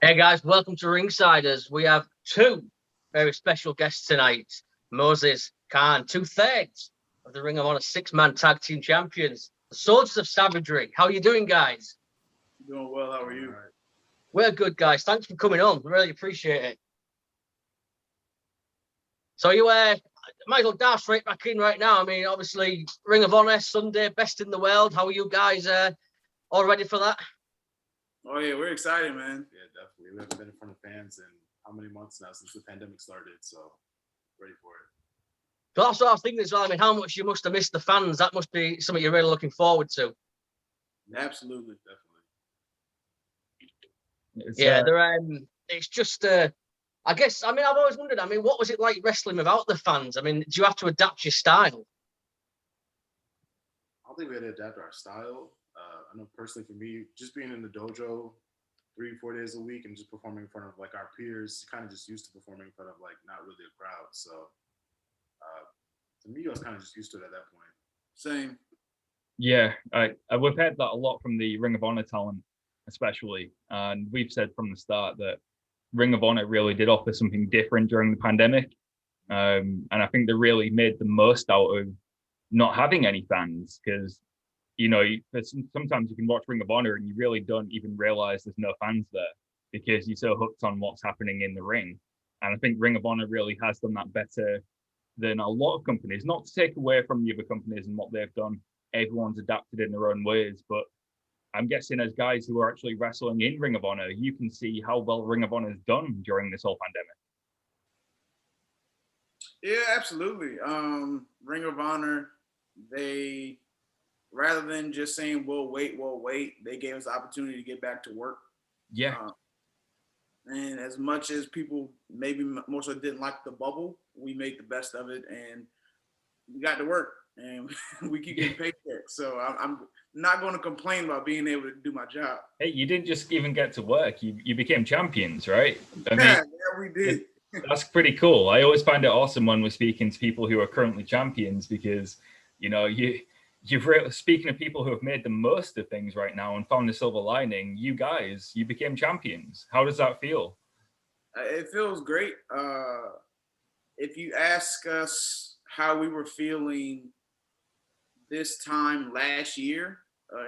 Hey guys, welcome to Ringsiders. We have two very special guests tonight. Moses Khan, two-thirds of the Ring of Honor six-man tag team champions, the Soldiers of Savagery. How are you doing, guys? Doing well. How are you? We're good, guys. Thanks for coming on. Really appreciate it. So you might as well dive straight back in right now. I mean, obviously, Ring of Honor Sunday, best in the world. How are you guys all ready for that? Oh yeah, we're excited, man. Yeah, definitely. We haven't been in front of fans in how many months now since the pandemic started, so ready for it. So that's what I was thinking as well. I mean, how much you must have missed the fans. That must be something you're really looking forward to. Absolutely, definitely. It's just I guess, I mean, I've always wondered, I mean, what was it like wrestling without the fans? I mean, do you have to adapt your style? I don't think we had to adapt our style. I know personally for me, just being in the dojo 3-4 days a week and just performing in front of like our peers, kind of just used to performing in front of like not really a crowd. So to me, I was kind of just used to it at that point. same. Yeah, we've heard that a lot from the Ring of Honor talent, especially, and we've said from the start that Ring of Honor really did offer something different during the pandemic, and I think they really made the most out of not having any fans because, you know, sometimes you can watch Ring of Honor and you really don't even realize there's no fans there because you're so hooked on what's happening in the ring. And I think Ring of Honor really has done that better than a lot of companies, not to take away from the other companies and what they've done. Everyone's adapted in their own ways, but I'm guessing as guys who are actually wrestling in Ring of Honor, you can see how well Ring of Honor has done during this whole pandemic. Yeah, absolutely. Ring of Honor, they rather than just saying we'll wait, they gave us the opportunity to get back to work. Yeah. And as much as people maybe most of didn't like the bubble, we made the best of it and we got to work and we keep getting paychecks. So I'm not going to complain about being able to do my job. Hey, you didn't just even get to work. You became champions, right? I mean, yeah, we did. That's pretty cool. I always find it awesome when we're speaking to people who are currently champions because, you know, you've really, speaking of people who have made the most of things right now and found a silver lining, you became champions. How does that feel? It feels great. If you ask us how we were feeling this time last year,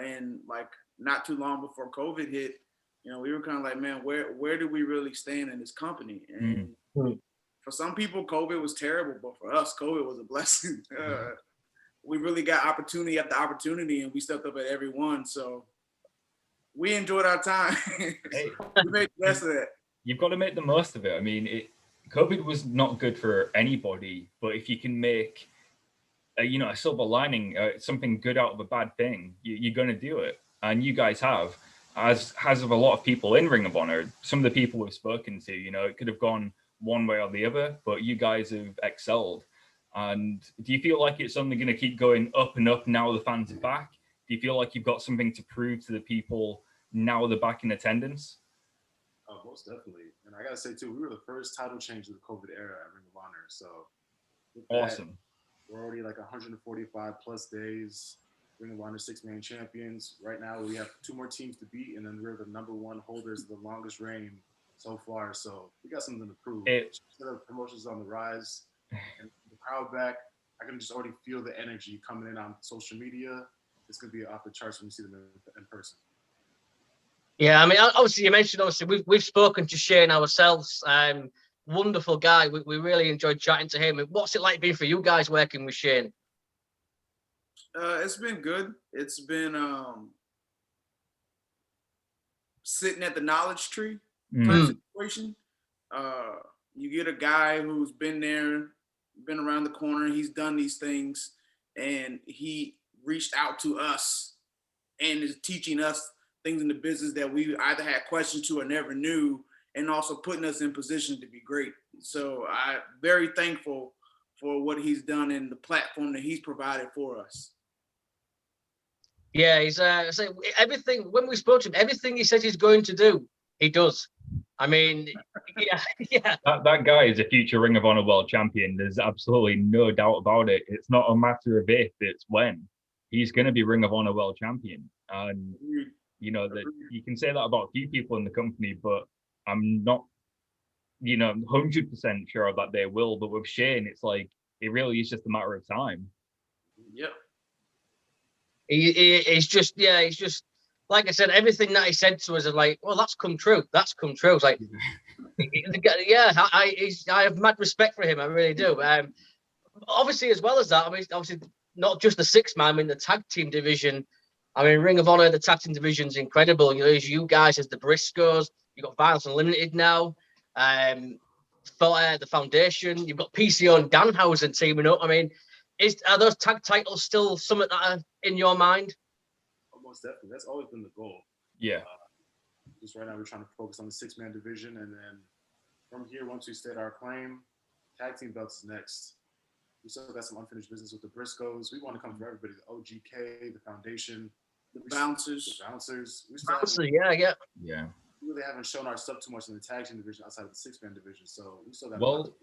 and like not too long before COVID hit, you know, we were kind of like, man, where do we really stand in this company? And for some people, COVID was terrible, but for us, COVID was a blessing. We really got opportunity after opportunity, and we stepped up at every one. So we enjoyed our time. Hey, we made the best of that. You've got to make the most of it. I mean, COVID was not good for anybody, but if you can make a silver lining, something good out of a bad thing, you're going to do it. And you guys have, as of a lot of people in Ring of Honor, some of the people we've spoken to, you know, it could have gone one way or the other, but you guys have excelled. And do you feel like it's only going to keep going up and up now the fans are back? Do you feel like you've got something to prove to the people now they're back in attendance? Oh, most definitely. And I got to say, too, we were the first title change of the COVID era at Ring of Honor. So awesome. We're already like 145 plus days. Ring of Honor six-man champions. Right now, we have 2 more teams to beat, and then we're the #1 holders of the longest reign so far. So we got something to prove. Instead of promotions on the rise and the crowd back, I can just already feel the energy coming in on social media. It's going to be off the charts when you see them in person. Yeah, I mean, obviously, you mentioned, we've spoken to Shane ourselves. Wonderful guy. We really enjoyed chatting to him. What's it like being for you guys working with Shane? It's been good. It's been sitting at the knowledge tree kind of situation. You get a guy who's been there, been around the corner, he's done these things, and he reached out to us and is teaching us things in the business that we either had questions to or never knew, and also putting us in position to be great. So I'm very thankful for what he's done and the platform that he's provided for us. Yeah, he's everything. When we spoke to him, everything he says he's going to do, he does. I mean, yeah. That guy is a future Ring of Honor world champion. There's absolutely no doubt about it. It's not a matter of if, it's when. He's going to be Ring of Honor world champion. And, you know, that you can say that about a few people in the company, but I'm not, 100% sure that they will. But with Shane, it's like it really is just a matter of time. Yep. He's just like I said, everything that he said to us is like, well, that's come true. That's come true. It's like, yeah, I have mad respect for him. I really do. Obviously, as well as that, I mean, obviously not just the 6-man. I mean, the tag team division. I mean, Ring of Honor, the tag team division is incredible. You guys as the Briscoes. You've got Violence Unlimited now. The Foundation. You've got PCO and Danhausen teaming up. I mean, are those tag titles still something that are in your mind? Most definitely. That's always been the goal. Yeah. Just right now, we're trying to focus on the 6-man division, and then from here, once we state our claim, tag team belts is next. We still got some unfinished business with the Briscoes. We want to come for everybody: the OGK, the Foundation, the Bouncers. Yeah. We really haven't shown our stuff too much in the tag team division outside of the 6-man division, so we still got. Well,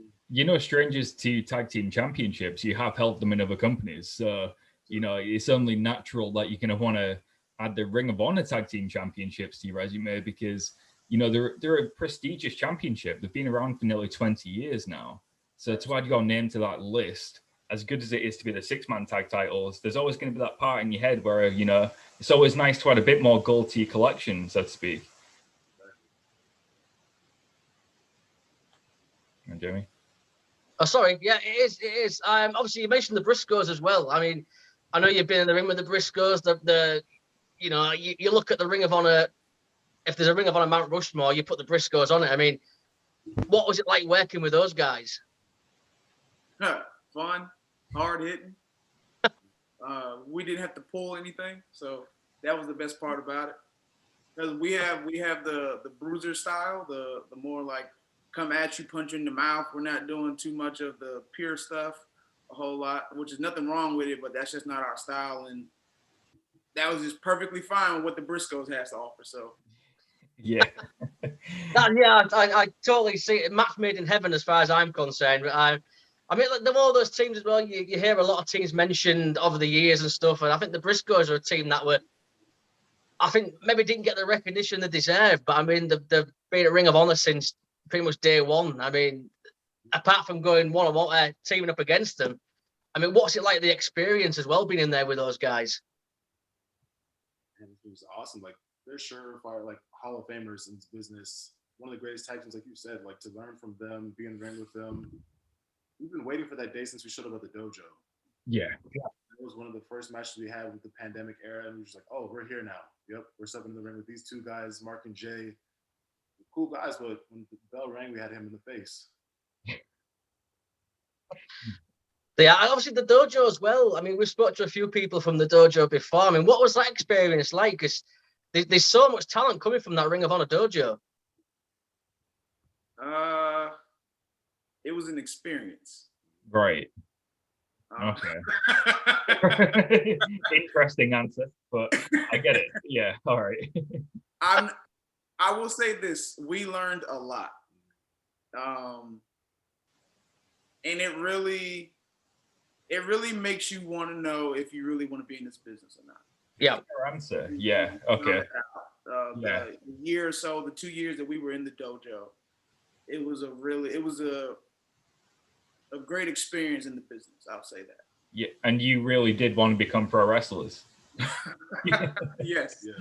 strangers to tag team championships, you have held them in other companies, so it's only natural that you're going to want to add the Ring of Honor tag team championships to your resume because they're a prestigious championship. They've been around for nearly 20 years now, so to add your name to that list, as good as it is to be the 6-man tag titles, there's always going to be that part in your head where it's always nice to add a bit more gold to your collection, so to speak. And Jamie? Oh, sorry. Yeah, it is. Obviously, you mentioned the Briscoes as well. I mean, I know you've been in the ring with the Briscoes. You look at the Ring of Honor. If there's a Ring of Honor Mount Rushmore, you put the Briscoes on it. I mean, what was it like working with those guys? Fun, hard hitting. We didn't have to pull anything, so that was the best part about it. Because we have the bruiser style, the more like come at you, punch you in the mouth. We're not doing too much of the pure stuff a whole lot, which is nothing wrong with it, but that's just not our style. And that was just perfectly fine with what the Briscoes has to offer. So, yeah. I totally see it. Match made in heaven as far as I'm concerned. I mean, like, all those teams as well, you hear a lot of teams mentioned over the years and stuff. And I think the Briscoes are a team that I think maybe didn't get the recognition they deserve. But I mean, they've been at Ring of Honor since pretty much day one. I mean, apart from going one-on-one, teaming up against them, I mean, what's it like, the experience as well, being in there with those guys? And it was awesome. Like, they're surefire, like, Hall of Famers in this business. One of the greatest tag teams, like you said, like, to learn from them, be in the ring with them. We've been waiting for that day since we showed up at the dojo. Yeah. It was one of the first matches we had with the pandemic era, and we were just like, oh, we're here now. Yep, we're stepping in the ring with these two guys, Mark and Jay. Cool guys, but when the bell rang, we had him in the face. Yeah, obviously the dojo as well. I mean, we've spoken to a few people from the dojo before. I mean, what was that experience like? Because there's so much talent coming from that Ring of Honor dojo. It was an experience. Right. Okay. Interesting answer, but I get it. Yeah. All right. I will say this: we learned a lot, and it really makes you want to know if you really want to be in this business or not. Yeah. Your answer. Yeah. Okay. The year or so, the 2 years that we were in the dojo, it was a great experience in the business. I'll say that. Yeah, and you really did want to become pro wrestlers. Yes. Yeah.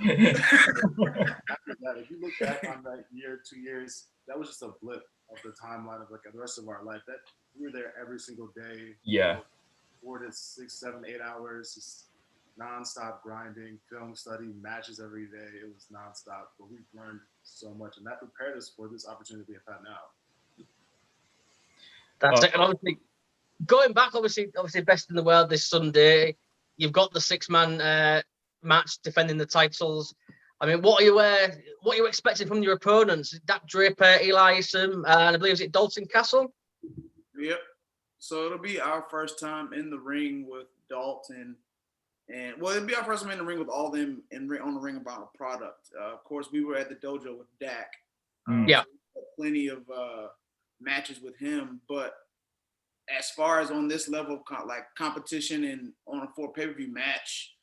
If you look back on that year, 2 years, that was just a blip of the timeline of like the rest of our life. That we were there every single day. Yeah. 4 to 6, 7, 8 hours, just nonstop grinding, film study, matches every day. It was nonstop, but we've learned so much, and that prepared us for this opportunity we have had now. That's it. And obviously, going back, obviously, best in the world this Sunday. You've got the 6-man match defending the titles. I mean, what are you expecting from your opponents? Dak Draper, Eli Isom, and I believe it's Dalton Castle. Yep. So it'll be our first time in the ring with Dalton, and it'll be our first time in the ring with all them on the Ring of Honor product. Of course, we were at the dojo with Dak. Yeah. So plenty of matches with him, but as far as on this level of competition and for a pay-per-view match,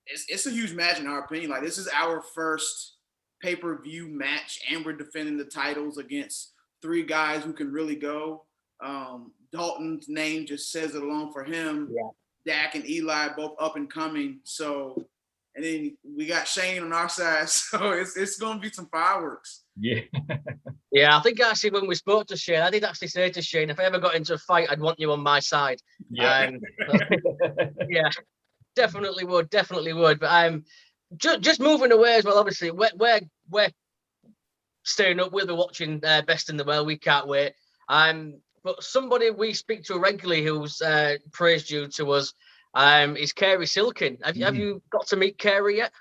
it's a huge match in our opinion. Like, this is our first pay-per-view match, and we're defending the titles against 3 guys who can really go. Dalton's name just says it alone for him. Yeah. Dak and Eli both up and coming. So, and then we got Shane on our side. So it's going to be some fireworks. Yeah. Yeah, I think actually when we spoke to Shane, I did actually say to Shane, if I ever got into a fight, I'd want you on my side. Yeah. Yeah, definitely would. But just moving away as well. Obviously, we're staying up. We'll be watching Best in the World. We can't wait. But somebody we speak to regularly who's praised you to us is Kerry Silkin. Have you got to meet Kerry yet?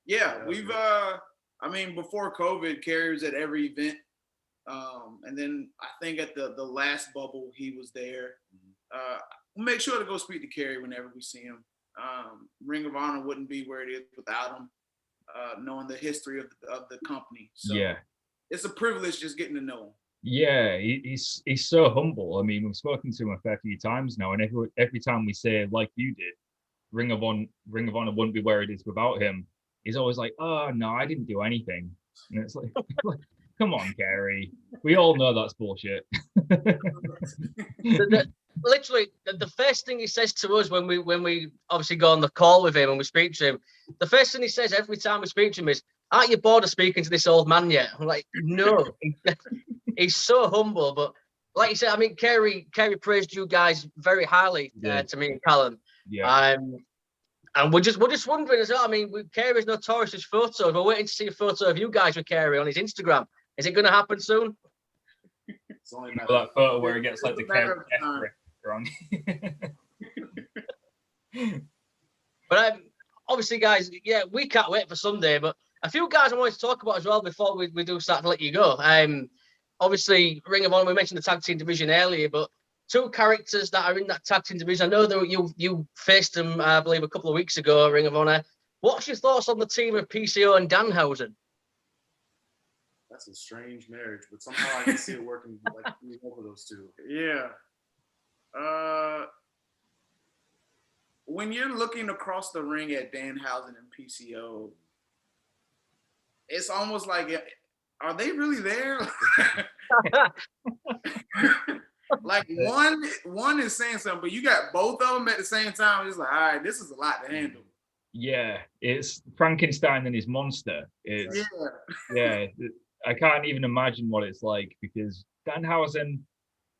Yeah, we've before COVID, Kerry was at every event. And then I think at the last bubble, he was there. We'll make sure to go speak to Kerry whenever we see him. Ring of Honor wouldn't be where it is without him, knowing the history of the company. So Yeah. It's a privilege just getting to know him. Yeah, he's so humble. I mean, we've spoken to him a fair few times now, and every time we say, like you did, Ring of Honor wouldn't be where it is without him, he's always like, oh no, I didn't do anything. And it's like, come on, Kerry. We all know that's bullshit. Literally, the first thing he says to us when we obviously go on the call with him and we speak to him, the first thing he says every time we speak to him is, aren't you bored of speaking to this old man yet? I'm like, no. He's so humble. But like you said, I mean, Kerry praised you guys very highly to me and Callum. Yeah. And we're just wondering as well. I mean, Kerry's notorious as photos. We're waiting to see a photo of you guys with Kerry on his Instagram. Is it going to happen soon? It's only that photo where he gets like the Kerry wrong. But obviously, guys, yeah, we can't wait for Sunday. But a few guys I wanted to talk about as well before we do start to let you go. Obviously, Ring of Honor, we mentioned the tag team division earlier, but 2 characters that are in that tag team division. I know that you faced them, I believe, a couple of weeks ago, Ring of Honor. What's your thoughts on the team of PCO and Danhausen? That's a strange marriage, but somehow I can see it working like both of those 2. Yeah. When you're looking across the ring at Danhausen and PCO, it's almost like, are they really there? Like one is saying something, but you got both of them at the same time. It's like, all right, this is a lot to handle. Yeah, it's Frankenstein and his monster. Yeah, I can't even imagine what it's like, because Danhausen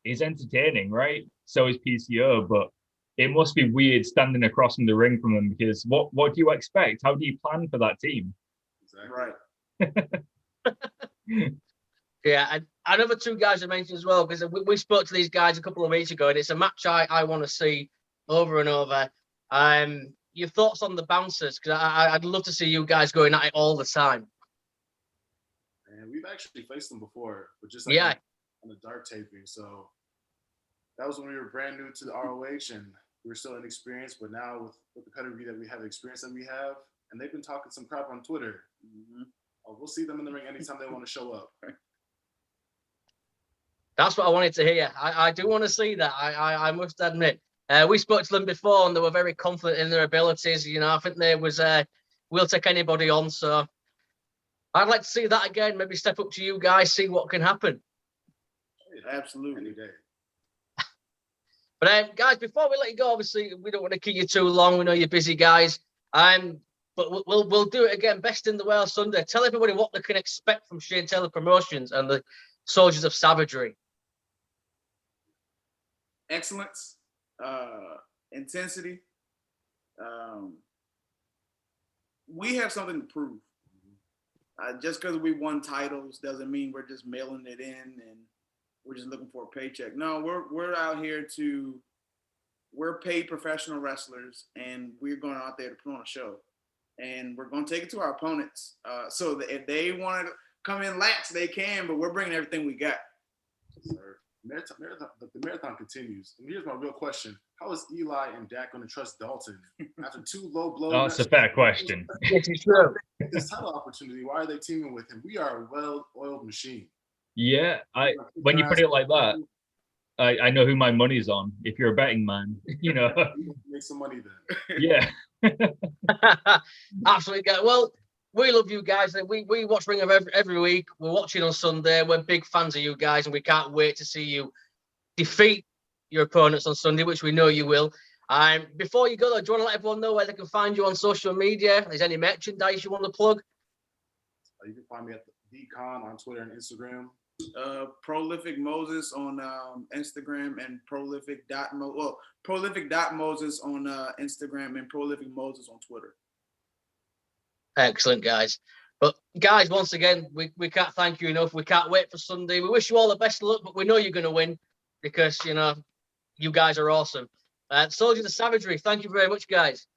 is entertaining, right? So is PCO, but it must be weird standing across from the ring from them, because what do you expect? How do you plan for that team? Exactly. Right. Yeah, and another 2 guys I mentioned as well, because we spoke to these guys a couple of weeks ago, and it's a match I want to see over and over. Your thoughts on the bouncers? Because I'd love to see you guys going at it all the time. And we've actually faced them before, but just on the dark taping. So that was when we were brand new to the ROH, and we were still inexperienced. But now with the pedigree that we have, the experience that we have, and they've been talking some crap on Twitter. We'll see them in the ring anytime they want to show up. That's what I wanted to hear. I do want to see that. I must admit. We spoke to them before, and they were very confident in their abilities. You know, I think they was we'll take anybody on. So I'd like to see that again. Maybe step up to you guys, see what can happen. Absolutely. Any day. But guys, before we let you go, obviously we don't want to keep you too long. We know you're busy, guys. But we'll do it again. Best in the World Sunday. Tell everybody what they can expect from Shane Taylor Promotions and the Soldiers of Savagery. Excellence, intensity. We have something to prove. Just because we won titles doesn't mean we're just mailing it in and we're just looking for a paycheck. No, we're out here we're paid professional wrestlers, and we're going out there to put on a show. And we're going to take it to our opponents. So that if they want to come in lax, they can, but we're bringing everything we got. Sir. The marathon continues. And here's my real question. How is Eli and Dak going to trust Dalton after 2 low blows? That's a fair question. It's true. This title opportunity, why are they teaming with him? We are a well-oiled machine. Yeah, when you put it like that, I know who my money's on. If you're a betting man, you know. Make some money then. Yeah. Absolutely. Well, we love you guys. We watch Ring of every week. We're watching on Sunday. We're big fans of you guys, and we can't wait to see you defeat your opponents on Sunday, which we know you will. Before you go, though, do you want to let everyone know where they can find you on social media? Is there any merchandise you want to plug? You can find me at the Con on Twitter and Instagram. Prolific Moses on Instagram and prolific.moses on Instagram and prolific Moses on Twitter. Excellent, guys. But guys, once again, we can't thank you enough. We can't wait for Sunday. We wish you all the best of luck, but we know you're going to win because, you know, you guys are awesome. Soldiers of Savagery, thank you very much, guys.